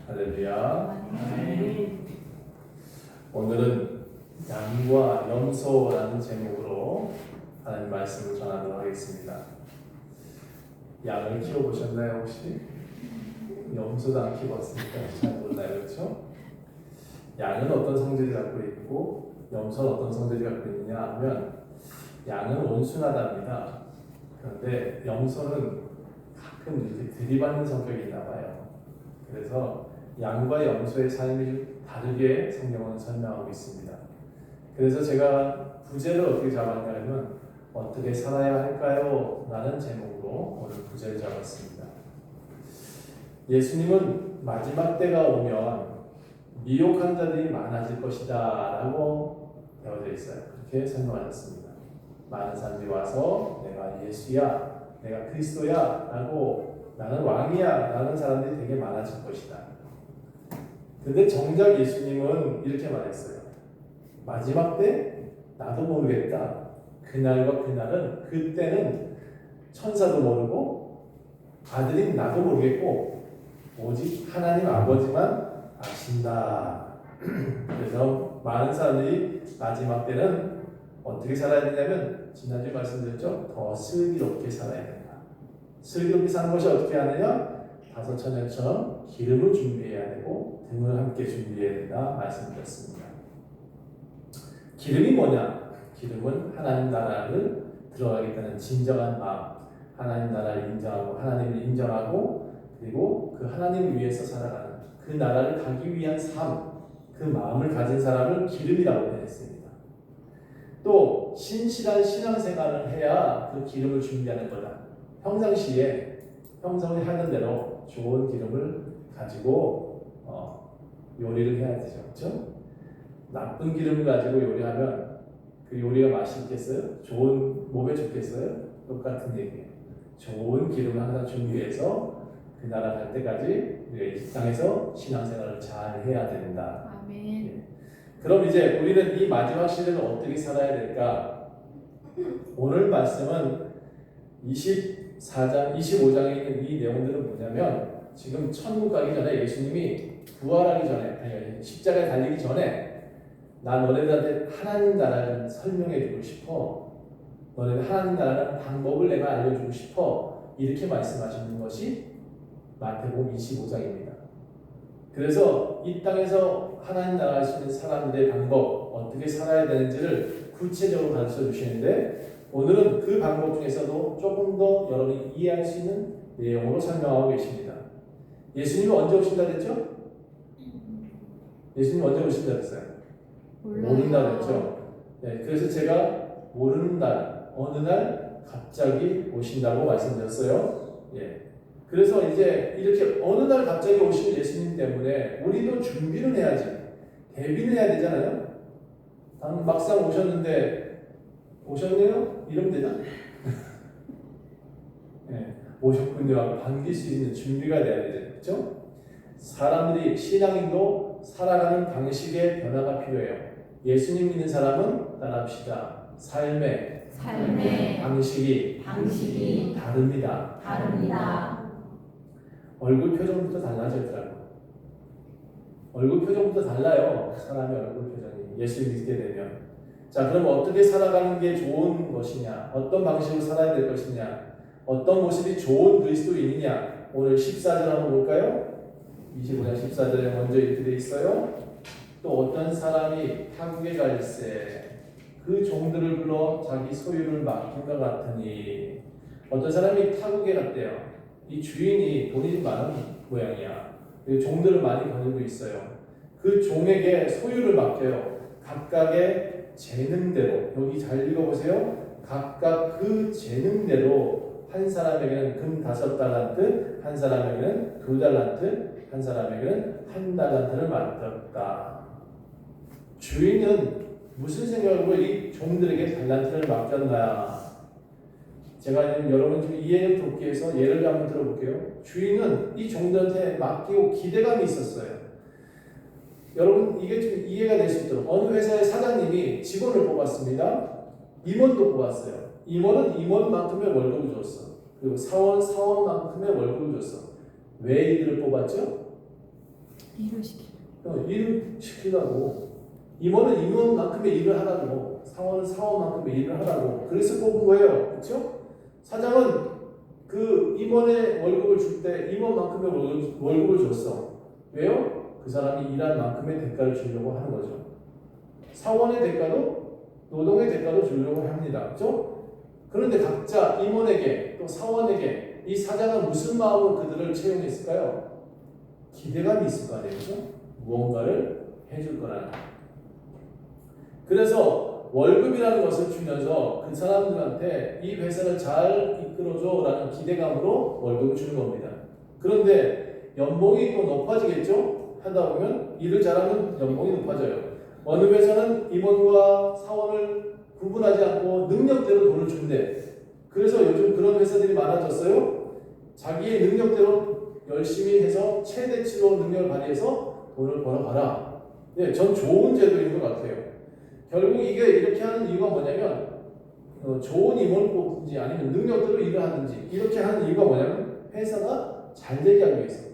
할렐루야. 아멘. 오늘은 양과 염소라는 제목으로 하나님 말씀을 전하도록 하겠습니다. 양을 키워보셨나요 혹시? 염소도 안 키워봤으니까 잘 몰라요, 그렇죠? 양은 어떤 성질을 갖고 있고 염소는 어떤 성질을 갖고 있느냐 하면 양은 온순하답니다. 그런데 염소는 가끔 이렇게 들이받는 성격이 있나 봐요. 그래서 양과 염소의 삶이 좀 다르게 성경은 설명하고 있습니다. 그래서 제가 부제를 어떻게 잡았냐면 어떻게 살아야 할까요? 라는 제목으로 오늘 부제를 잡았습니다. 예수님은 마지막 때가 오면 미혹한 자들이 많아질 것이다 라고 되어져 있어요. 그렇게 설명하셨습니다. 많은 사람들이 와서 내가 예수야, 내가 그리스도야 라고 나는 왕이야 라는 사람들이 되게 많아질 것이다. 근데 정작 예수님은 이렇게 말했어요. 마지막 때 나도 모르겠다. 그날과 그날은 그때는 천사도 모르고 아들인 나도 모르겠고 오직 하나님 아버지만 아신다. 그래서 많은 사람들이 마지막 때는 어떻게 살아야 되냐면 지난주에 말씀드렸죠. 더 슬기롭게 살아야 된다. 슬기롭게 사는 것이 어떻게 하느냐? 다섯 처녀처럼 기름을 준비해야 되고 등을 함께 준비해야 된다 말씀드렸습니다. 기름이 뭐냐? 기름은 하나님 나라를 들어가겠다는 진정한 마음, 하나님 나라를 인정하고 하나님을 인정하고 그리고 그 하나님을 위해서 살아가는 그 나라를 가기 위한 삶, 그 마음을 가진 사람을 기름이라고 표현했습니다. 또 신실한 신앙생활을 해야 그 기름을 준비하는 거다. 평상시에 형성을 하는 대로 좋은 기름을 가지고 요리를 해야 되죠. 그렇죠? 나쁜 기름을 가지고 요리하면 그 요리가 맛있겠어요? 좋은 몸에 좋겠어요? 똑같은 얘기예요. 좋은 기름을 항상 준비해서 그 나라 갈 때까지 우리가 이 땅에서 신앙생활을 잘 해야 된다. 아멘. 예. 그럼 이제 우리는 이 마지막 시대를 어떻게 살아야 될까? 오늘 말씀은 24장, 25장에 있는 이 내용들은 뭐냐면 지금 천국 가기 전에 예수님이 부활하기 전에, 아니 십자가에 달리기 전에 나 너네들한테 하나님 나라를 설명해 주고 싶어. 너네들 하나님 나라는 방법을 내가 알려주고 싶어. 이렇게 말씀하시는 것이 마태복음 25장입니다. 그래서 이 땅에서 하나님 나라 하시는 사람들의 방법, 어떻게 살아야 되는지를 구체적으로 가르쳐 주시는데 오늘은 그 방법 중에서도 조금 더 여러분이 이해할 수 있는 내용으로 설명하고 계십니다. 예수님이 언제 오신다 그랬죠? 예수님 언제 오신다 그랬어요? 모른다 그랬죠? 네, 그래서 제가 모르는 날, 어느 날 갑자기 오신다고 말씀드렸어요. 예. 그래서 이제 이렇게 어느 날 갑자기 오신 예수님 때문에 우리도 준비를 해야지. 대비를 해야 되잖아요? 막상 오셨네요? 이러면 되나? 네, 오셨군요. 반길 수 있는 준비가 돼야 되죠. 그렇죠? 사람들이 신앙인도 살아가는 방식의 변화가 필요해요. 예수님 믿는 사람은 따라합시다. 삶의 방식이 다릅니다. 얼굴 표정부터 달라지더라고요. 얼굴 표정부터 달라요. 사람의 얼굴 표정이 예수를 믿게 되면. 자, 그럼 어떻게 살아가는 게 좋은 것이냐? 어떤 방식으로 살아야 될 것이냐? 어떤 모습이 좋은 그리스도인이냐? 오늘 14절 한번 볼까요? 25장 14절에 먼저 이렇게 되어 있어요. 또 어떤 사람이 타국에 갈새 그 종들을 불러 자기 소유를 맡긴 것 같으니 어떤 사람이 타국에 갔대요. 이 주인이 돈이 좀 많은 모양이야. 종들을 많이 거느리고 있어요. 그 종에게 소유를 맡겨요. 각각의 재능대로, 여기 잘 읽어보세요. 각각 그 재능대로 한 사람에게는 금 5달란트, 한 사람에게는 2달란트, 한 사람에게는 1달란트를 맡겼다. 주인은 무슨 생각으로 이 종들에게 달란트를 맡겼나? 제가 여러분 좀 이해를 돕기 위해서 예를 한번 들어볼게요. 주인은 이 종들한테 맡기고 기대감이 있었어요. 여러분 이게 좀 이해가 될 수 있도록 어느 회사의 사장님이 직원을 뽑았습니다. 임원도 뽑았어요. 임원은 임원만큼의 월급을 줬어. 그리고 사원만큼의 월급을 줬어. 왜 이들을 뽑았죠? 일을 시키는. 일을 시키라고. 임원은 임원만큼의 일을 하라고. 사원은 사원만큼의 일을 하라고. 그래서 뽑은 거예요. 그렇죠? 사장은 그 임원의 월급을 줄 때 임원만큼의 월급을 줬어. 왜요? 그 사람이 일한 만큼의 대가를 주려고 하는 거죠. 사원의 대가도 노동의 대가도 주려고 합니다. 그렇죠? 그런데 각자 임원에게 또 사원에게 이 사장은 무슨 마음으로 그들을 채용했을까요? 기대감이 있을 거 아니에요. 그렇죠? 무언가를 해줄 거라는. 그래서 월급이라는 것을 주면서 그 사람들한테 이 회사를 잘 이끌어줘 라는 기대감으로 월급을 주는 겁니다. 그런데 연봉이 또 높아지겠죠? 하다 보면 일을 잘하면 연봉이 높아져요. 어느 회사는 임원과 사원을 구분하지 않고 능력대로 돈을 준대. 그래서 요즘 그런 회사들이 많아졌어요. 자기의 능력대로 열심히 해서 최대치로 능력을 발휘해서 돈을 벌어봐라. 네, 전 좋은 제도인 것 같아요. 결국 이게 이렇게 하는 이유가 뭐냐면 좋은 임원을 뽑든지 아니면 능력대로 일을 하든지 이렇게 하는 이유가 뭐냐면 회사가 잘 되게 하기 위해서.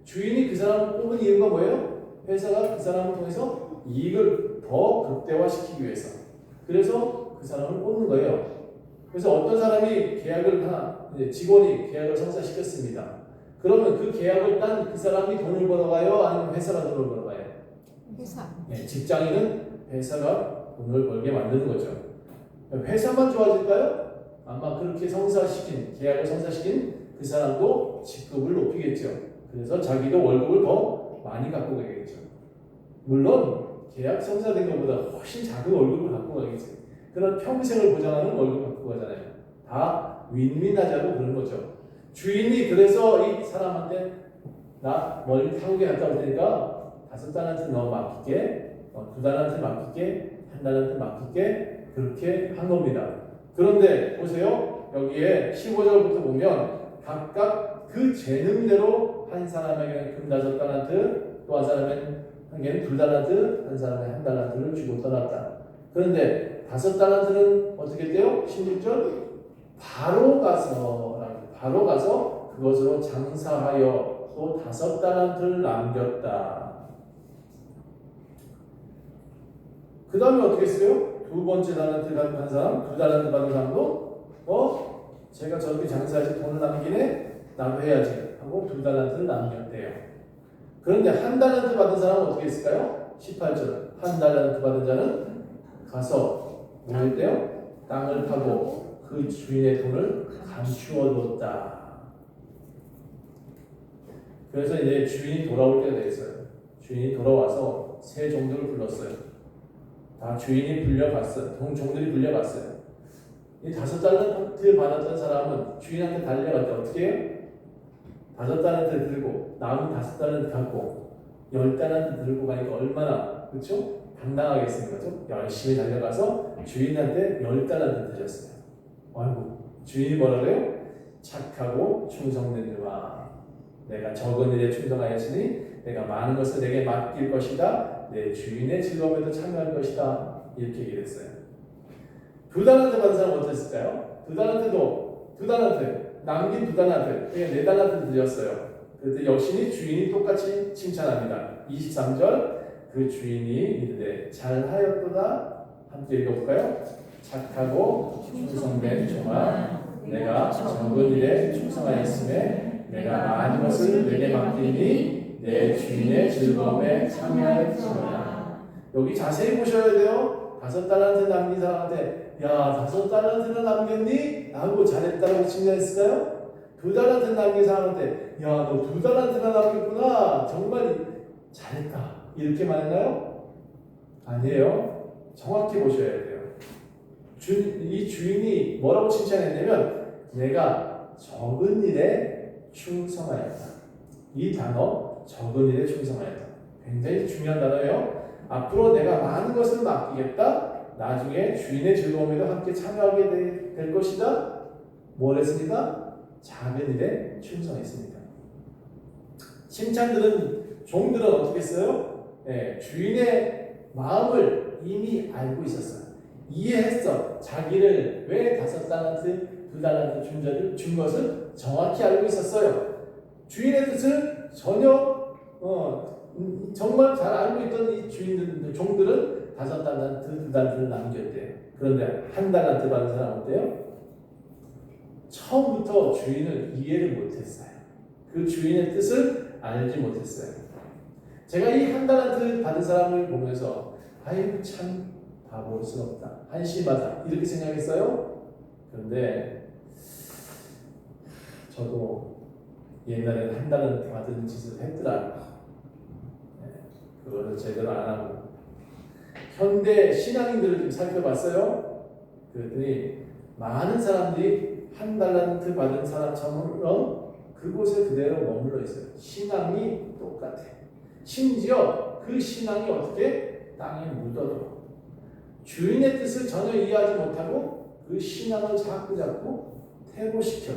주인이 그 사람을 뽑은 이유가 뭐예요? 회사가 그 사람을 통해서 이익을 더 극대화시키기 위해서. 그래서 그 사람을 뽑는 거예요. 그래서 어떤 사람이 계약을 직원이 계약을 성사시켰습니다. 그러면 그 계약을 딴 그 사람이 돈을 벌어가요? 아니면 회사가 돈을 벌어가요? 회사. 네, 직장인은 회사가 돈을 벌게 만드는 거죠. 회사만 좋아질까요? 아마 그렇게 계약을 성사시킨 그 사람도 직급을 높이겠죠. 그래서 자기도 월급을 더 많이 갖고 가겠죠. 물론 계약 성사된 것보다 훨씬 작은 월급을 갖고 가겠죠. 그런 평생을 보장하는 월급을 갖고 가잖아요. 다 윈윈하자고 그런 거죠. 주인이 그래서 이 사람한테 나 멀리 타국에 갔다 올 테니까 5달한테 너 맡길게, 2달한테 맡길게, 1달한테 맡길게 그렇게 한 겁니다. 그런데 보세요. 여기에 15절부터 보면 각각 그 재능대로 한 사람에게는 금 5달란트, 또 한 사람에게는 2달란트, 한 사람에게 1달란트를 주고 떠났다. 그런데 5달란트는 어떻게 돼요? 16절 바로 가서 그것으로 장사하여 또 5달란트를 남겼다. 그 다음에 어떻게 했어요? 두 번째 달란트 받은 사람, 2달란트 받은 사람도 제가 저렇게 장사해서 돈을 남기네? 나도 해야지 하고 2달란트를 남겼대요. 그런데 1달란트 받은 사람은 어떻게 했을까요? 18절 1달란트 받은 자는 가서 뭐 했대요? 땅을 파고 그 주인의 돈을 감추어뒀다. 그래서 이제 주인이 돌아올 때가 됐어요. 주인이 돌아와서 세 종들을 불렀어요. 다 주인이 불려갔어요. 종들이 불려갔어요. 이 5달란트 받았던 사람은 주인한테 달려갈 때 어떻게 해요? 5달란트를 들고 남은 5달란트 갖고 10달란트 들고 가니까 얼마나 그렇죠? 당당하겠습니까? 좀 열심히 달려가서 주인한테 10달란트 드렸어요. 아이고 주인이 뭐라 그래요? 착하고 충성된 놈아, 내가 적은 일에 충성하였으니 내가 많은 것을 내게 맡길 것이다. 내 주인의 즐거움에도 참여할 것이다. 이렇게 얘기했어요. 2달란트 받은 사람은 어땠을까요? 2달란트 남긴 2달란트, 4달란트 드렸어요. 그때 역시 주인이 똑같이 칭찬합니다. 23절 그 주인이 이르되 잘하였도다. 함께 읽어볼까요? 착하고 충성된 종아, 내가 적은 일에 충성하였음에 내가 많은 것을 내게 맡기니 내 주인의 즐거움에 참여할지어다. 여기 자세히 보셔야 돼요. 5달란트 남긴 사람한테 야 5달란트나 남겼니? 라고 잘했다고 칭찬했을까요? 2달란트 남긴 사람한테 야 너 2달란트나 남겼구나, 정말 잘했다, 이렇게 말했나요? 아니에요. 정확히 보셔야 돼요. 이 주인이 뭐라고 칭찬했냐면 내가 적은 일에 충성하였다. 이 단어 적은 일에 충성하였다 굉장히 중요한 단어예요. 앞으로 내가 많은 것을 맡기겠다. 나중에 주인의 즐거움에도 함께 참여하게 될 것이다. 뭘 했습니까? 작은 일에 충성했습니다. 종들은 어떻게 했어요? 주인의 마음을 이미 알고 있었어요. 이해했어. 자기를 왜 5달란트, 2달란트 준 것을 정확히 알고 있었어요. 주인의 뜻을 전혀 정말 잘 알고 있던 이 주인들, 종들은 5달란트, 2달란트를 남겼대. 그런데 1달란트 받은 사람 어때요? 처음부터 주인을 이해를 못했어요. 그 주인의 뜻을 알지 못했어요. 제가 이 1달란트 받은 사람을 보면서 아이고 참 바보스럽다, 한심하다 이렇게 생각했어요. 그런데 저도 옛날에는 1달란트 받은 짓을 했더라고요. 그거를 제대로 안 하고 현대 신앙인들을 좀 살펴봤어요. 그랬더니 많은 사람들이 1달란트 받은 사람처럼 그곳에 그대로 머물러 있어요. 신앙이 똑같아. 심지어 그 신앙이 어떻게 땅에 묻어도 주인의 뜻을 전혀 이해하지 못하고 그 신앙을 자꾸 퇴보시켜.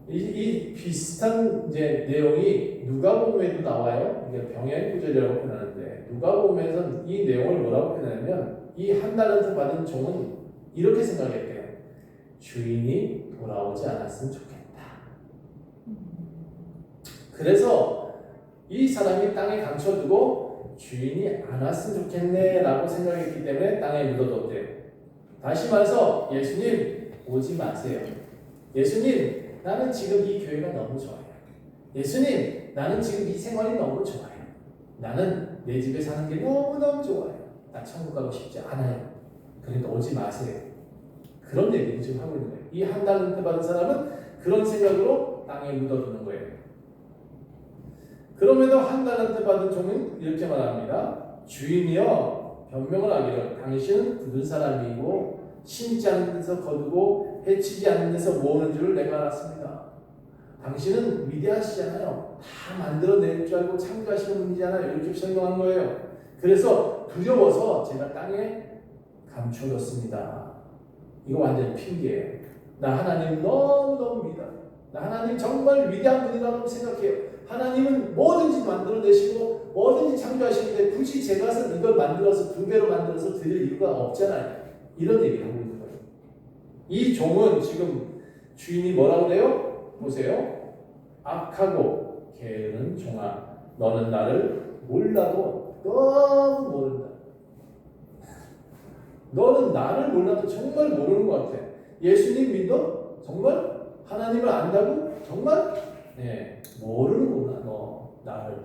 이 비슷한 이제 내용이 누가복음에도 나와요. 이게 병행 구절이라고 표현하는데 누가복음에서는 이 내용을 뭐라고 표현하냐면 이 1달란트 받은 종은 이렇게 생각했대요. 주인이 돌아오지 않았으면 좋겠다. 그래서 이 사람이 땅에 감춰두고 주인이 안 왔으면 좋겠네 라고 생각했기 때문에 땅에 묻어뒀대요. 다시 말해서 예수님 오지 마세요. 예수님 나는 지금 이 교회가 너무 좋아요. 예수님 나는 지금 이 생활이 너무 좋아요. 나는 내 집에 사는 게 너무너무 좋아요. 나 천국 가고 싶지 않아요. 그러니까 오지 마세요. 그런 얘기를 지금 하고 있는 거예요. 이 1달란트 받은 사람은 그런 생각으로 땅에 묻어두는 거예요. 그럼에도 1달란트 받은 종은 이렇게 말합니다. 주인이여 변명을 하기를 당신은 굳은 사람이고 심지 않는 데서 거두고 해치지 않는 데서 모으는 줄을 내가 알았습니다. 당신은 위대하시잖아요. 다 만들어낼 줄 알고 창조하시는 분이잖아요. 이렇게 설명한 거예요. 그래서 두려워서 제가 땅에 감춰뒀습니다. 이거 완전 핑계예요. 나 하나님 너무너무 위대해요. 나 하나님 정말 위대한 분이라고 생각해요. 하나님은 뭐든지 만들어내시고 뭐든지 창조하시는데 굳이 제가 이걸 만들어서 2배로 만들어서 드릴 이유가 없잖아요. 이런 얘기를 하고 있는 거예요. 이 종은 지금 주인이 뭐라고 그래요? 보세요. 악하고 게으른 종아, 너는 나를 몰라도 너무 모른다. 너는 나를 몰라도 정말 모르는 것 같아. 예수님 믿어? 정말? 하나님을 안다고? 정말? 네, 모르는구나 너 나를.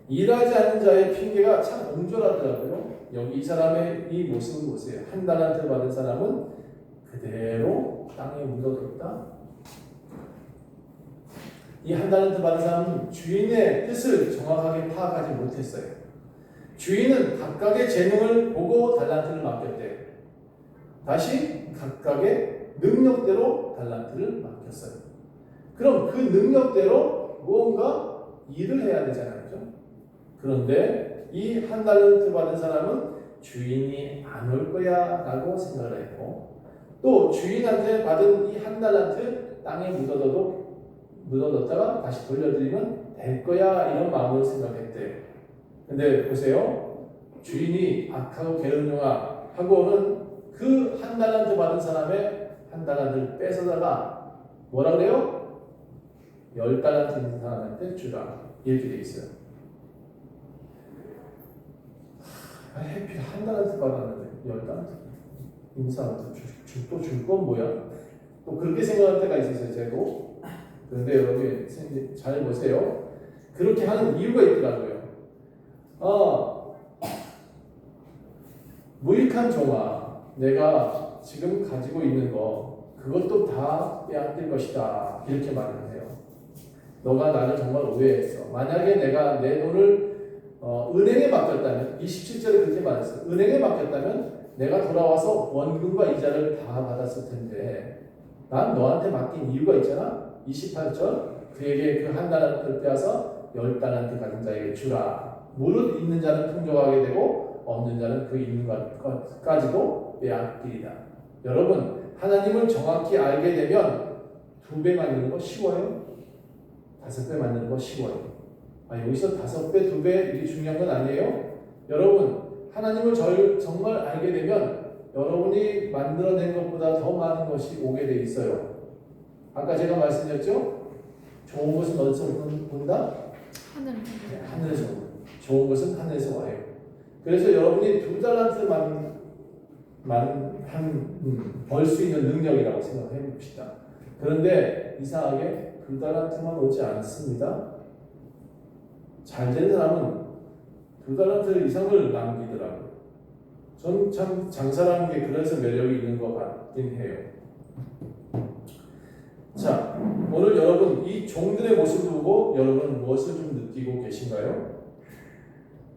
일하지 않는 자의 핑계가 참 옹졸하더라고요. 여기 이 사람의 이 모습을 보세요. 1달란트 받은 사람은 그대로 땅에 묻어뒀다. 이 1달란트 받은 사람은 주인의 뜻을 정확하게 파악하지 못했어요. 주인은 각각의 재능을 보고 달란트를 맡겼대요. 다시 각각의 능력대로 달란트를 맡겼어요. 그럼 그 능력대로 무언가 일을 해야 되잖아요. 그렇죠? 그런데 이 1달란트 받은 사람은 주인이 안 올 거야 라고 생각을 했고, 또 주인한테 받은 이 1달란트 땅에 묻어뒀다가 다시 돌려드리면 될 거야 이런 마음으로 생각했대요. 근데 보세요. 주인이 악하고 게으른 종아 하고는 그 1달란트 받은 사람의 1달란트를 뺏어다가 뭐라 그래요? 10달란트 있는 사람한테 주라 이렇게 돼 있어요. 해필 1달란트 받았는데 10달란트 있는 사람한테 또 줄 건 뭐야? 또 그렇게 생각할 때가 있었어요. 제도. 그런데 여러분 잘 보세요. 그렇게 하는 이유가 있더라고요. 무익한 종아, 내가 지금 가지고 있는 거 그것도 다 빼앗길 것이다 이렇게 말을 해요. 너가 나를 정말 오해했어. 만약에 내가 내 돈을 은행에 맡겼다면, 27절에 그렇게 말했어요. 은행에 맡겼다면 내가 돌아와서 원금과 이자를 다 받았을 텐데 난 너한테 맡긴 이유가 있잖아. 28절 그에게 그 1달란트를 빼앗아 10달란트 가진 자에게 주라. 무릇 있는 자는 풍족하게 되고 없는 자는 그 있는 것까지도 빼앗기리라. 여러분, 하나님을 정확히 알게 되면 2배 만드는 거 쉬워요? 5배 만드는 거 쉬워요? 여기서 5배, 2배 이게 중요한 건 아니에요? 여러분, 하나님을 정말 알게 되면 여러분이 만들어낸 것보다 더 많은 것이 오게 돼 있어요. 아까 제가 말씀드렸죠? 좋은 것은 어디서 온다? 하늘에서 좋은 것은 하늘에서 와요. 그래서 여러분이 2달란트만 벌 수 있는 능력이라고 생각해 봅시다. 그런데 이상하게 2달란트만 오지 않습니다. 잘 된 사람은 2달란트 이상을 남기더라고요. 전 참 장사라는 게 그래서 매력이 있는 것 같긴 해요. 자, 오늘 여러분 이 종들의 모습을 보고 여러분은 무엇을 좀 느끼고 계신가요?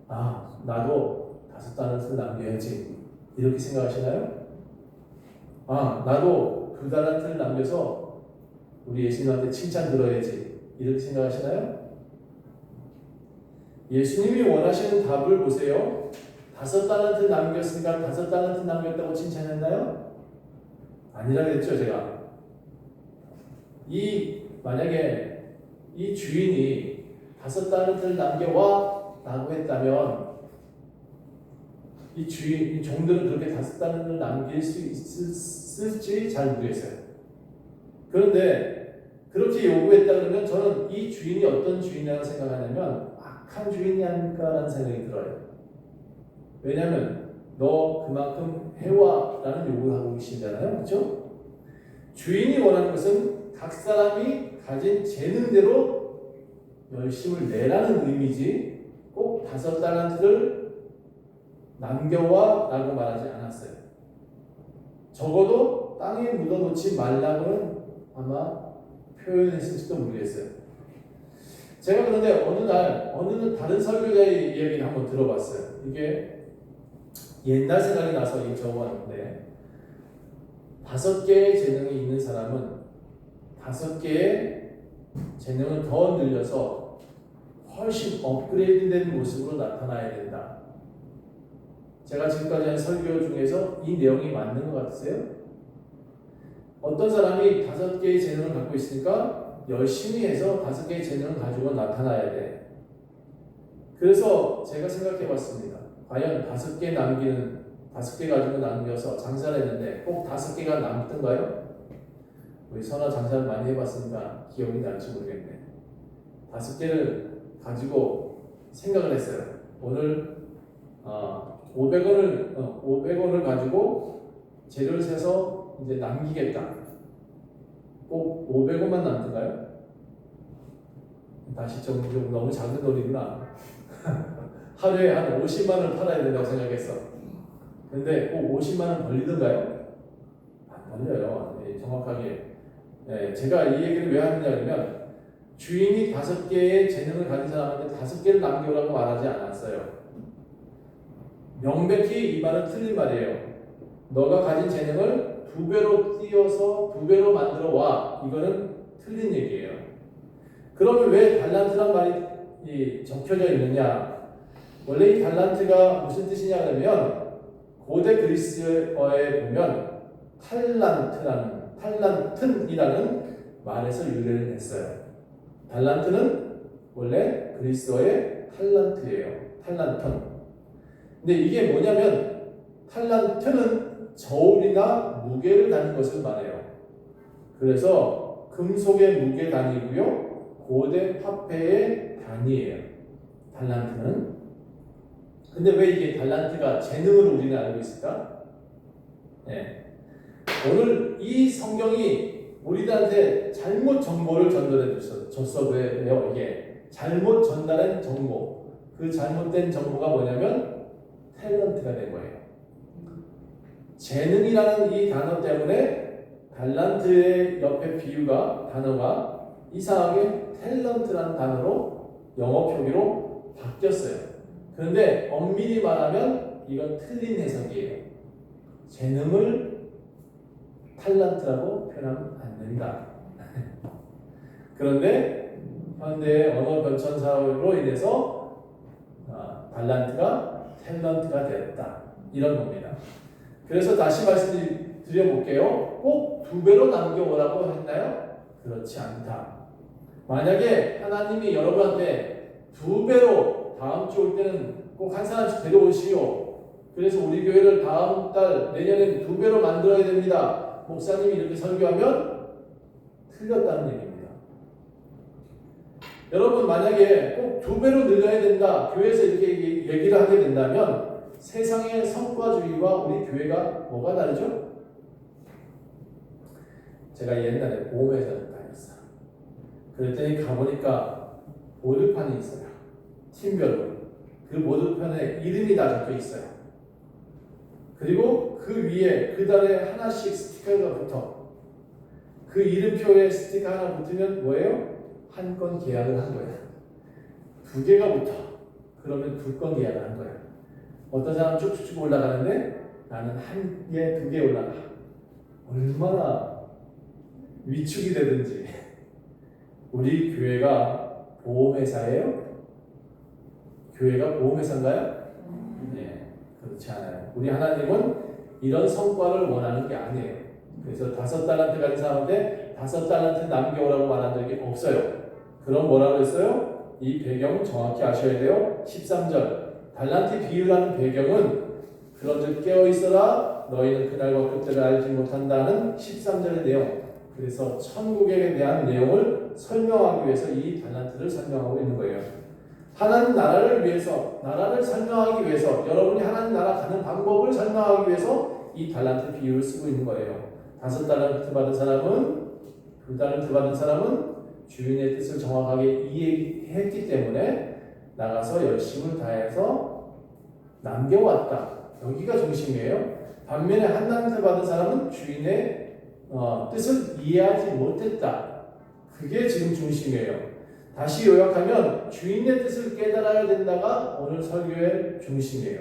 아, 나도 5달란트를 남겨야지 이렇게 생각하시나요? 아, 나도 2달란트를 남겨서 우리 예수님한테 칭찬 들어야지 이렇게 생각하시나요? 예수님이 원하시는 답을 보세요. 5달란트 남겼으니까 5달란트 남겼다고 칭찬했나요? 아니라 그랬죠, 제가. 만약에 이 주인이 5달란트를 남겨와 라고 했다면 이 종들은 그렇게 5달란트를 남길 수 있을지 잘 모르겠어요. 그런데 그렇게 요구했다 그러면 저는 이 주인이 어떤 주인이라고 생각하냐면 악한 주인이 아닐까라는 생각이 들어요. 왜냐하면 너 그만큼 해와 라는 요구를 하고 계시잖아요. 그렇죠? 주인이 원하는 것은 각 사람이 가진 재능대로 열심을 내라는 의미지 꼭 5달란트를 남겨와 라고 말하지 않았어요. 적어도 땅에 묻어놓지 말라고는 아마 표현했을지도 모르겠어요. 제가 그런데 어느 날 다른 설교자의 이야기를 한번 들어봤어요. 이게 옛날 생각이 나서 적어왔는데 5개의 재능이 있는 사람은 5개의 재능을 더 늘려서 훨씬 업그레이드된 모습으로 나타나야 된다. 제가 지금까지 한 설교 중에서 이 내용이 맞는 것 같으세요? 어떤 사람이 5개의 재능을 갖고 있으니까 열심히 해서 5개의 재능을 가지고 나타나야 돼. 그래서 제가 생각해 봤습니다. 과연 5개 가지고 남겨서 장사를 했는데 꼭 5개가 남던가요? 우리 선아 장사를 많이 해봤으니까 기억이 날지 모르겠네. 5개를 가지고 생각을 했어요. 오늘 500원을 가지고 재료를 사서 이제 남기겠다. 꼭 500원만 남던가요? 다시 좀 너무 작은 돈이구나. 하루에 한 50만 원을 팔아야 된다고 생각했어. 근데 꼭 50만 원 벌리던가요? 안 벌려요. 정확하게. 제가 이 얘기를 왜 하느냐 그러면 주인이 5개의 재능을 가진 사람한테 5개를 남겨라고 말하지 않았어요. 명백히 이 말은 틀린 말이에요. 너가 가진 재능을 2배로 띄어서 2배로 만들어 와. 이거는 틀린 얘기예요. 그러면 왜 달란트란 말이 적혀져 있느냐? 원래 이 달란트가 무슨 뜻이냐 그러면 고대 그리스어에 보면 탈란튼이라는 말에서 유래를 했어요. 달란트는 원래 그리스어의 탈란트예요. 탈란턴. 근데 이게 뭐냐면 탈란트는 저울이나 무게를 다는 것을 말해요. 그래서 금속의 무게 단위고요. 고대 화폐의 단위예요. 달란트는. 근데 왜 이게 달란트가 재능을 우리는 알고 있을까? 오늘 이 성경이 우리들한테 잘못 정보를 전달해 줬어. 왜요? 이게 잘못 전달한 정보. 그 잘못된 정보가 뭐냐면 탤런트가 된 거예요. 재능이라는 이 단어 때문에 달란트의 옆에 단어가 이상하게 탤런트라는 단어로 영어 표기로 바뀌었어요. 그런데 엄밀히 말하면 이건 틀린 해석이에요. 재능을 탈란트라고 표현하면 안 된다. 그런데 현대의 언어 변천 사회로 인해서 달란트가 탤런트가 됐다. 이런 겁니다. 그래서 다시 말씀드려볼게요. 꼭 2배로 남겨오라고 했나요? 그렇지 않다. 만약에 하나님이 여러분한테 2배로 다음 주 올 때는 꼭 한 사람씩 데려오시오. 그래서 우리 교회를 다음 달 내년엔 2배로 만들어야 됩니다. 목사님이 이렇게 설교하면 틀렸다는 얘기입니다. 여러분 만약에 꼭 2배로 늘려야 된다 교회에서 이렇게 얘기를 하게 된다면 세상의 성과주의와 우리 교회가 뭐가 다르죠? 제가 옛날에 보험회사를 다녔어요. 그랬더니 가보니까 보드판이 있어요. 팀별로. 그 보드판에 이름이 다 적혀 있어요. 그리고 그 위에 그 달에 하나씩 스티커가 붙어. 그 이름표에 스티커 하나 붙으면 뭐예요? 한 건 계약을 한 거예요. 2개가 붙어. 그러면 2건 계약을 한 거예요. 어떤 사람은 쭉쭉쭉 올라가는데 나는 1개, 2개 올라가. 얼마나 위축이 되든지. 우리 교회가 보험회사예요? 교회가 보험회사인가요? 네, 그렇지 않아요. 우리 하나님은 이런 성과를 원하는 게 아니에요. 그래서 5달란트 가진 사람한테 5달란트 남겨오라고 말한 적이 없어요. 그럼 뭐라고 했어요? 이 배경 정확히 아셔야 돼요. 13절 달란트 비유라는 배경은 그런즉 깨어있어라 너희는 그날과 그때를 알지 못한다는 13절의 내용. 그래서 천국에 대한 내용을 설명하기 위해서 이 달란트를 설명하고 있는 거예요. 하나님 나라를 위해서, 나라를 설명하기 위해서, 여러분이 하나님 나라 가는 방법을 설명하기 위해서 이 달란트 비유를 쓰고 있는 거예요. 5달란트 받은 사람은, 2달란트 받은 사람은 주인의 뜻을 정확하게 이해했기 때문에 나가서 열심을 다해서 남겨왔다. 여기가 중심이에요. 반면에 한 달란트 받은 사람은 주인의 뜻을 이해하지 못했다. 그게 지금 중심이에요. 다시 요약하면 주인의 뜻을 깨달아야 된다가 오늘 설교의 중심이에요.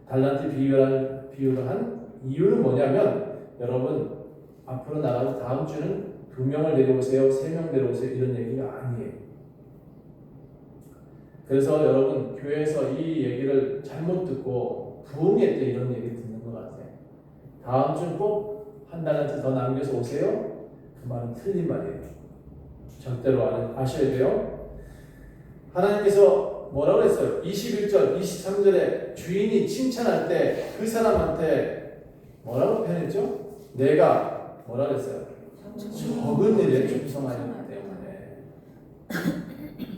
달란트 비유를 한 이유는 뭐냐면 여러분 앞으로 나가서 다음 주는 2명을 데려오세요, 3명 데려오세요 이런 얘기가 아니에요. 그래서 여러분 교회에서 이 얘기를 잘못 듣고 부흥회 때 이런 얘기 듣는 것 같아요. 다음 주는 꼭 한 달란트 더 남겨서 오세요. 그 말은 틀린 말이에요. 절대로 아셔야 돼요. 하나님께서 뭐라고 했어요? 21절, 23절에 주인이 칭찬할 때 그 사람한테 뭐라고 표현했죠? 내가 뭐라고 했어요? 적은 일에 충성하였기 때문에.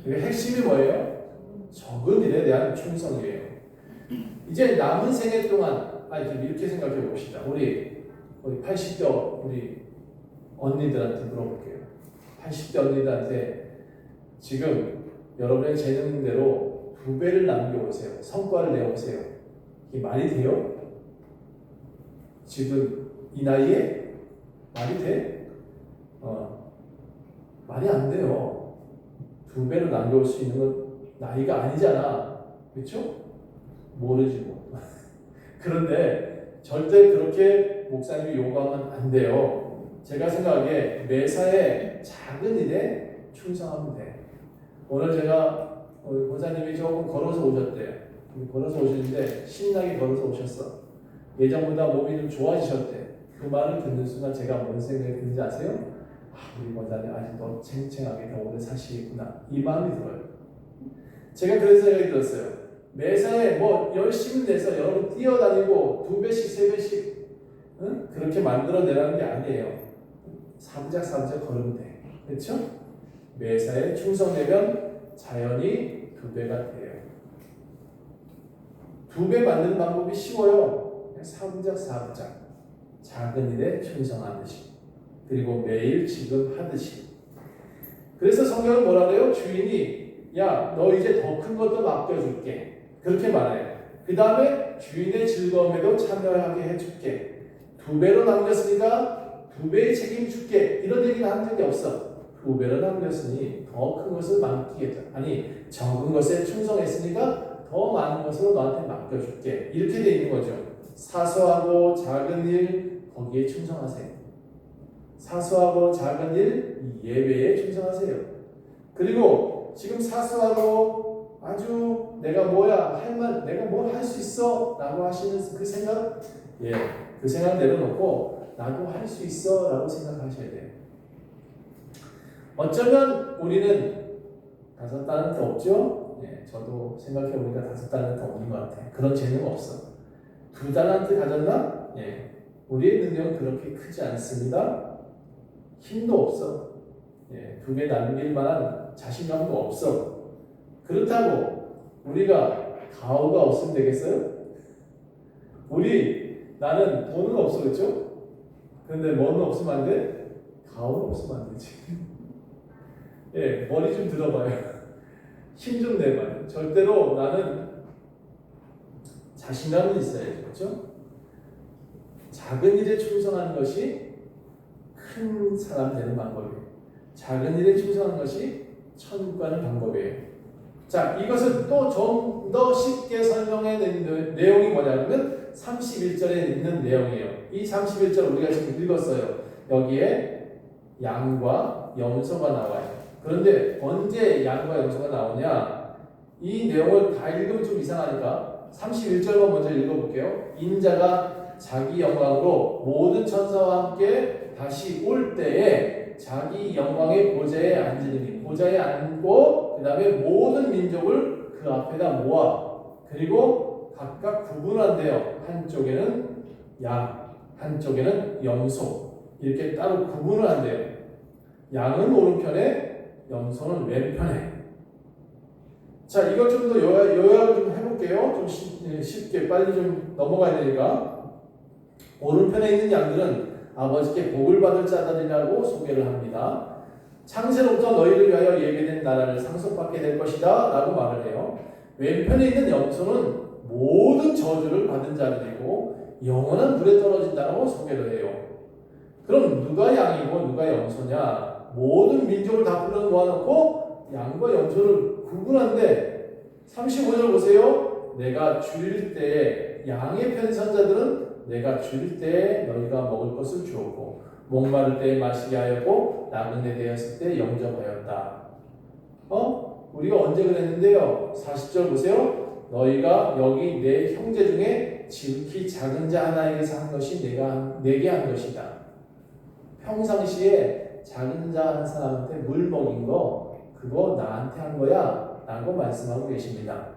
이게 핵심이 뭐예요? 적은 일에 대한 충성이에요. 이제 남은 생애 동안 이렇게 생각해 봅시다. 우리 80대 우리 언니들한테 물어볼게요. 80대 언니들한테 지금 여러분의 재능대로 2배를 남겨오세요. 성과를 내오세요. 이게 말이 돼요? 지금 이 나이에 말이 돼? 말이 안 돼요. 2배로 남겨올 수 있는 건 나이가 아니잖아. 그렇죠? 모르지 뭐. 그런데 절대 그렇게 목사님이 요구하면 안 돼요. 제가 생각하기에 매사에 작은 일에 충성하면 돼. 오늘 제가 권사님이 조금 걸어서 오셨대요. 걸어서 오셨는데 신나게 걸어서 오셨어. 예전보다 몸이 좀 좋아지셨대. 그 말을 듣는 순간 제가 뭔 생각이 드는지 아세요? 우리 권사님 아직도 챙챙하게 더 오래 사시겠구나. 이 마음이 들어요. 제가 그런 생각이 들었어요. 매사에 열심히 내서 여러분 뛰어다니고 2배씩 3배씩 그렇게 만들어내라는 게 아니에요. 사부작 걸으면 돼. 그렇죠? 매사에 충성되면 자연히 2배가 돼요. 2배 만드는 방법이 쉬워요. 그냥 사부작 작은 일에 충성하듯이 그리고 매일 지금 하듯이. 그래서 성경은 뭐라 그래요? 주인이 야 너 이제 더 큰 것도 맡겨줄게 그렇게 말해요. 그 다음에 주인의 즐거움에도 참여하게 해줄게. 2배로 남겼으니까 2배의 책임 줄게. 이런 얘기는 한 적이 없어. 2배로 남겼으니 더 큰 것을 맡기겠다. 아니 적은 것에 충성했으니까 더 많은 것으로 너한테 맡겨줄게. 이렇게 돼 있는 거죠. 사소하고 작은 일 거기에 충성하세요. 사소하고 작은 일 예배에 충성하세요. 그리고 지금 사소하고 아주 내가 뭐야 내가 뭘 할 수 있어 라고 하시는 그 생각, 그 생각 내려놓고 나도 할 수 있어 라고 생각하셔야 돼요. 어쩌면 우리는 5달란트 없죠? 저도 생각해보니까 5달란트 없는 것 같아요. 그런 재능 없어. 2달란트 가졌나? 우리의 능력은 그렇게 크지 않습니다. 힘도 없어. 2배 남길 만한 자신감도 없어. 그렇다고 우리가 가오가 없으면 되겠어요? 나는 돈은 없어, 그렇죠? 근데 뭐는 없으면 안 돼? 가오는 없으면 안 되지. 예, 머리 좀 들어봐요. 힘 좀 내봐요. 절대로 나는 자신감은 있어야죠, 그렇죠? 작은 일에 충성하는 것이 큰 사람 되는 방법이에요. 작은 일에 충성하는 것이 천국 가는 방법이에요. 자, 이것을 또 좀 더 쉽게 설명해낸 내용이 뭐냐면 31절에 있는 내용이에요. 이 31절 우리가 지금 읽었어요. 여기에 양과 염소가 나와요. 그런데 언제 양과 염소가 나오냐? 이 내용을 다 읽으면 좀 이상하니까 31절만 먼저 읽어볼게요. 인자가 자기 영광으로 모든 천사와 함께 다시 올 때에 자기 영광의 보좌에 앉으니, 보좌에 앉고 그 다음에 모든 민족을 그 앞에다 모아, 그리고 각각 구분한대요. 한쪽에는 양, 한쪽에는 염소, 이렇게 따로 구분을 한대요. 양은 오른편에, 염소는 왼편에. 자, 이걸 좀 더 요약을 좀 해볼게요. 좀 쉽게 빨리 좀 넘어가야 되니까. 오른편에 있는 양들은 아버지께 복을 받을 자들이라고 소개를 합니다. 창세로부터 너희를 위하여 예비된 나라를 상속받게 될 것이다 라고 말을 해요. 왼편에 있는 염소는 모든 저주를 받은 자들이고 영원한 불에 떨어진다고 소개를 해요. 그럼 누가 양이고 누가 염소냐? 모든 민족을 다 불러 모아놓고 양과 염소를 구분한데 35절 보세요. 내가 줄일 때에 양의 편 선자들은 내가 줄일 때에 너희가 먹을 것을 주었고 목마를 때에 마시게 하였고 나그네 되었을 때 영접하였다. 우리가 언제 그랬는데요? 40절 보세요. 너희가 여기 내 형제 중에 지극히 작은 자 하나에게서 한 것이 내게 한 것이다. 평상시에 작은 자 한 사람한테 물 먹인 거 그거 나한테 한 거야 라고 말씀하고 계십니다.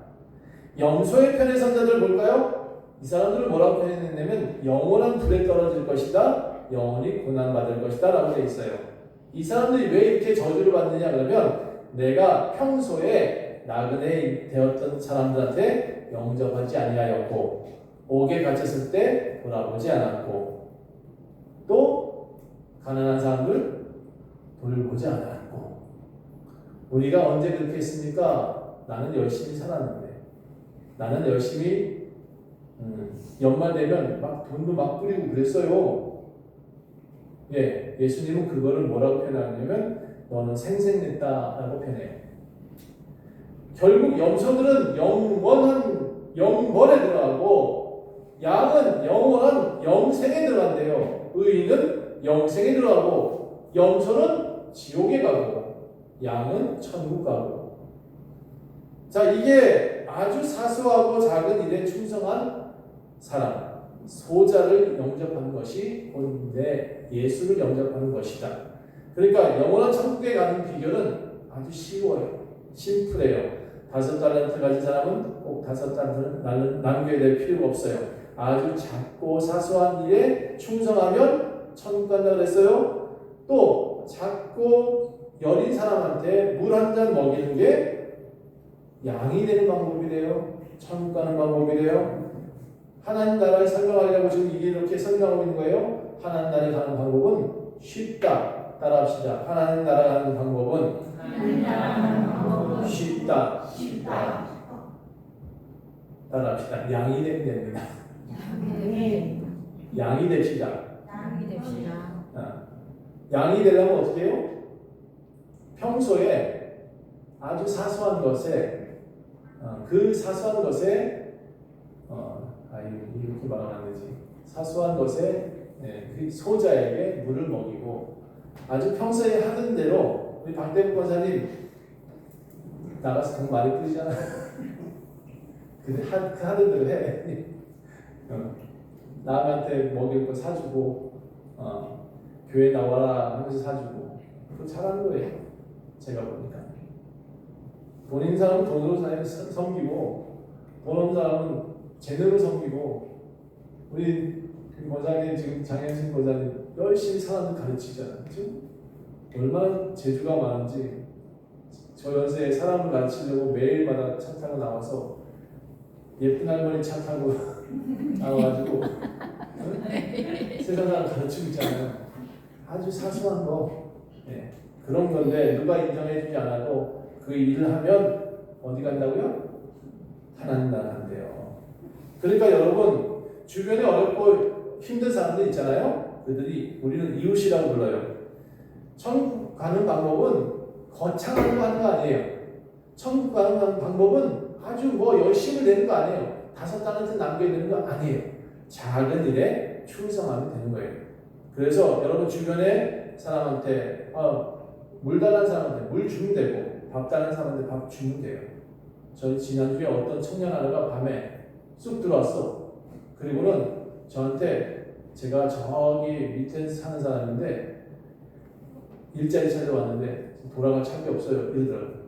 염소의 편의 선자들 볼까요? 이 사람들을 뭐라고 표현했냐면 영원한 불에 떨어질 것이다, 영원히 고난받을 것이다 라고 되어 있어요. 이 사람들이 왜 이렇게 저주를 받느냐 그러면 내가 평소에 나그네 되었던 사람들한테 영접하지 아니하였고 옥에 갇혔을 때 돌아보지 않았고 또 가난한 사람들 돌보지 않았고. 우리가 언제 그렇게 했습니까? 나는 열심히 살았는데, 나는 열심히 연말 되면 막 돈도 막 뿌리고 그랬어요. 예, 예수님은 그거를 뭐라고 표현하냐면 너는 생생냈다라고 표현해요. 결국 염소들은 영원한 영벌에 들어가고 양은 영원한 영생에 들어간대요. 의인은 영생에 들어가고 염소는 지옥에 가고 양은 천국 가고. 자, 이게 아주 사소하고 작은 일에 충성한 사람, 소자를 영접하는 것이 곧 내 예수를 영접하는 것이다. 그러니까 영원한 천국에 가는 비결은 아주 쉬워요. 심플해요. 5달란트 가진 사람은 꼭 5달란트를 남겨야 될 필요가 없어요. 아주 작고 사소한 일에 충성하면 천국 간다고 그랬어요. 또 작고 여린 사람한테 물 한 잔 먹이는 게 양이 되는 방법이래요. 천국 가는 방법이래요. 하나님 나라를 설명하려고 지금 이게 이렇게 설명하고 있는 거예요. 하나님 나라에 가는 방법은 쉽다. 따라합시다. 하나님 나라 가는 방법은 쉽다. 따라합시다. 양이 되면 됩니다. 양이 됩시다. 양이 되려면 어떻게 해요? 평소에 아주 사소한 것에 그 사소한 것에 이렇게 말하면 안 되지. 사소한 것에 그 소자에게 물을 먹이고 아주 평소에 하던 대로 우리 박대국 권사님 나가서 돈 많이 뿌리잖아. 근데 하던 대로 해. 남한테 먹일 거 사주고 교회 나와라 하면서 사주고 그거 잘하는 거예요. 제가 보니까 돈 있는 사람은 돈으로 섬기고 돈 없는 사람은 재능으로 섬기고. 우리 권사님 지금 장현신 권사님 열심히 사람들 가르치잖아요. 그렇죠? 얼마나 재주가 많은지 저 연세에 사람을 가르치려고 매일마다 차 타고 나와서 예쁜 할머니 차 타고 나와가지고 세상 사람 가르치고 있잖아요. 아주 사소한 거. 네. 그런 건데 누가 인정해주지 않아도 그 일을 하면 어디 간다고요? 하나님 나라 간대요. 그러니까 여러분 주변에 어렵고 힘든 사람들 있잖아요. 그들이 우리는 이웃이라고 불러요. 천국 가는 방법은 거창한 거 하는 거 아니에요. 천국 가는 방법은 아주 뭐 열심히 내는 거 아니에요. 5달란트 남겨야 되는 거 아니에요. 작은 일에 충성하면 되는 거예요. 그래서 여러분 주변에 사람한테 물 달라는 사람한테 물 주면 되고 밥 달라는 사람한테 밥 주면 돼요. 저희 지난주에 어떤 청년 하나가 밤에 쑥 들어왔어. 그리고는 저한테 제가 저기 밑에 사는 사람인데 일자리 찾아왔는데 돌아갈 차가 없어요. 이러더라고요.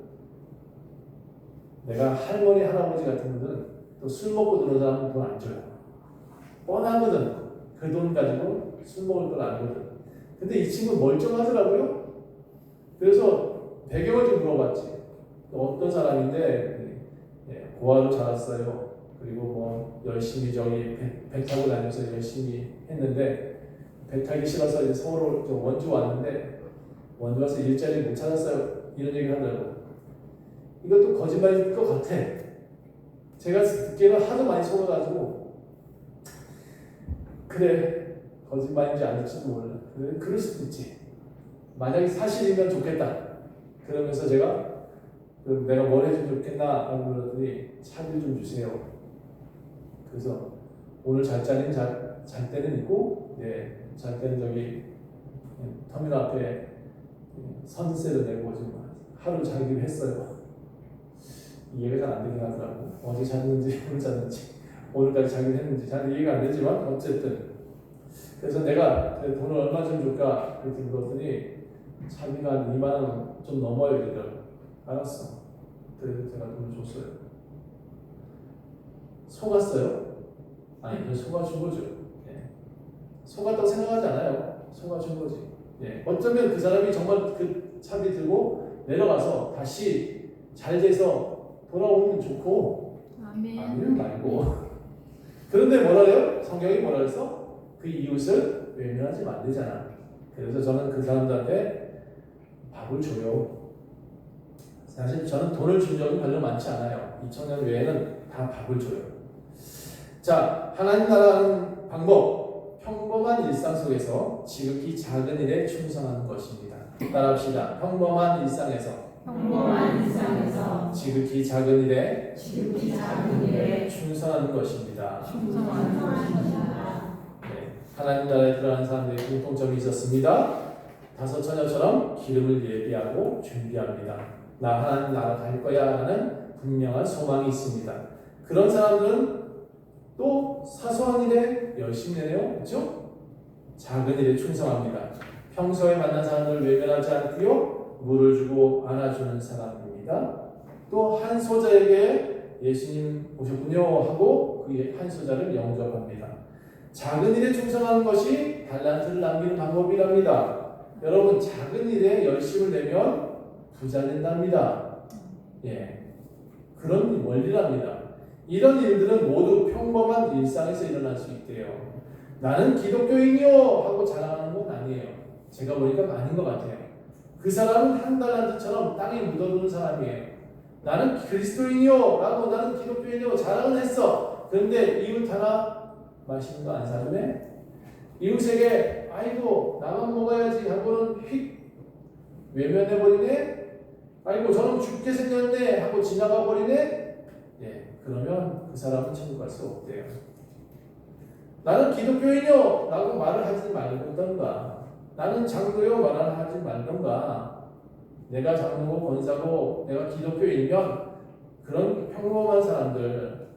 내가 할머니 할아버지 같은 분들은 또 술 먹고 들어오는 사람은 돈 안 줘요. 뻔하거든. 그 돈 가지고 술 먹을 걸 알거든. 근데 이 친구 멀쩡하더라고요. 그래서 배경을 좀 물어봤지. 어떤 사람인데 고아로 자랐어요. 그리고 뭐 열심히 저기 배 타고 다녀서 열심히 했는데 배 타기 싫어서 이제 서울 원주 왔는데 원주 와서 일자리 못 찾았어요. 이런 얘기를 하더라고. 이것도 거짓말일 것 같아. 제가 듣기에는 하도 많이 속아가지고 그래 거짓말인지 아닐지도 몰라. 그래, 그럴 수도 있지. 만약에 사실이면 좋겠다. 그러면서 제가 내가 뭘 해주면 좋겠나 하고 그러더니 차를 좀 주세요. 그래서 오늘 잘 때는 있고 잘 때는 저기 터미널 앞에 선세를 내고 지금 하루 자기를 했어요. 이해가 잘 안 되긴 하더라고. 어제 잤는지 오늘 잤는지 오늘까지 자기를 했는지 잘 이해가 안 되지만 어쨌든 그래서 내가 돈을 얼마 좀 줄까 이렇게 물었더니 자기가 한 2만 원 좀 넘어야 되더라고. 알았어. 그래서 제가 돈을 줬어요. 속았어요? 아니, 그 속아준 거죠. 속았다고 생각하지 않아요. 속아준 거지. 어쩌면 그 사람이 정말 그 차비 들고 내려가서 다시 잘 돼서 돌아오면 좋고, 아니면 말고. 그런데 뭐라 그래요? 성경이 뭐라 그랬어? 그 이웃을 외면하지 말자잖아. 그래서 저는 그 사람들한테 밥을 줘요. 사실 저는 돈을 준 적이 별로 많지 않아요. 2,000년 외에는 다 밥을 줘요. 자, 하나님 나라는 방법, 평범한 일상 속에서 지극히 작은 일에 충성하는 것입니다. 따라합시다. 평범한 일상에서 지극히 작은 일에 충성하는 것입니다. 하나님 나라에 들어가는 사람들의 공통점이 있었습니다. 5 처녀처럼 기름을 예비하고 준비합니다. 나 하나님 나라 갈 거야 라는 분명한 소망이 있습니다. 그런 사람들은 또 사소한 일에 열심히 내요. 그렇죠? 작은 일에 충성합니다. 평소에 만난 사람들을 외면하지 않고요. 물을 주고 안아주는 사람입니다. 또 한 소자에게 예수님 오셨군요 하고 그 한 소자를 영접합니다. 작은 일에 충성하는 것이 달란트를 남기는 방법이랍니다. 여러분 작은 일에 열심을 내면 부자 된답니다. 그런 원리랍니다. 이런 일들은 모두 평범한 일상에서 일어날 수 있대요. 나는 기독교인이요 하고 자랑하는 건 아니에요. 제가 보니까 아닌 것 같아요. 그 사람은 한 달란트처럼 땅에 묻어두는 사람이에요. 나는 그리스도인이요 라고 나는 기독교인이요 자랑은 했어. 그런데 이웃 하나 맛있는 거 안 사주네? 이웃에게 아이고 나만 먹어야지 하고는 휙 외면해버리네? 아이고 저는 죽게 생겼네 하고 지나가 버리네? 그러면 그 사람은 천국 갈 수 없대요. 나는 기독교인이요 라고 말을 하지 말던가, 나는 장로요 말을 하지 말던가, 내가 장로고 권사고 내가 기독교인이면 그런 평범한 사람들,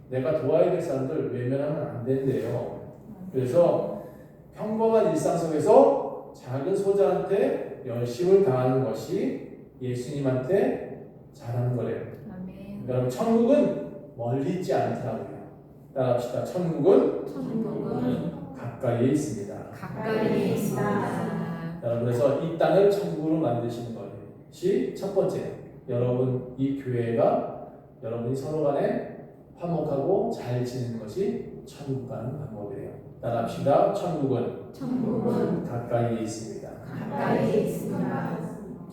내가 도와야 될 사람들 외면하면 안 된대요. 그래서 평범한 일상 속에서 작은 소자한테 열심을 다하는 것이 예수님한테 잘하는 거래요. 여러분 천국은 멀리 있지 않더라고요. 따라합시다. 천국은 가까이에 있습니다. 여러분 그래서 이 땅을 천국으로 만드시는 것이 첫 번째. 여러분 이 교회가 여러분이 서로 간에 화목하고 잘 지내는 것이 천국 가는 방법이래요. 따라합시다. 천국은 가까이에 있습니다.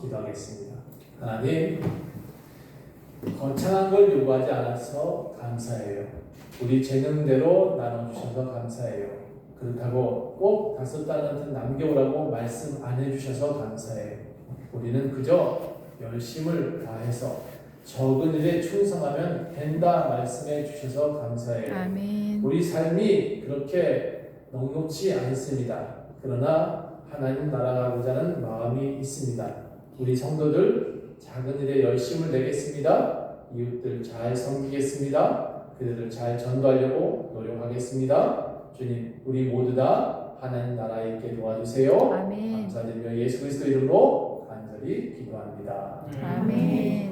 기도하겠습니다. 하나님, 거창한 걸 요구하지 않아서 감사해요. 우리 재능대로 나눠주셔서 감사해요. 그렇다고 꼭 5달란트 남겨오라고 말씀 안 해주셔서 감사해요. 우리는 그저 열심을 다해서 적은 일에 충성하면 된다 말씀해 주셔서 감사해요. 아멘. 우리 삶이 그렇게 넉넉지 않습니다. 그러나 하나님 나라가고자 하는 마음이 있습니다. 우리 성도들 작은 일에 열심을 내겠습니다. 이웃들 잘 섬기겠습니다. 그들을 잘 전도하려고 노력하겠습니다. 주님, 우리 모두 다 하나님 나라에 있게 도와주세요. 아멘. 감사드리며 예수 그리스도 이름으로 간절히 기도합니다. 아멘.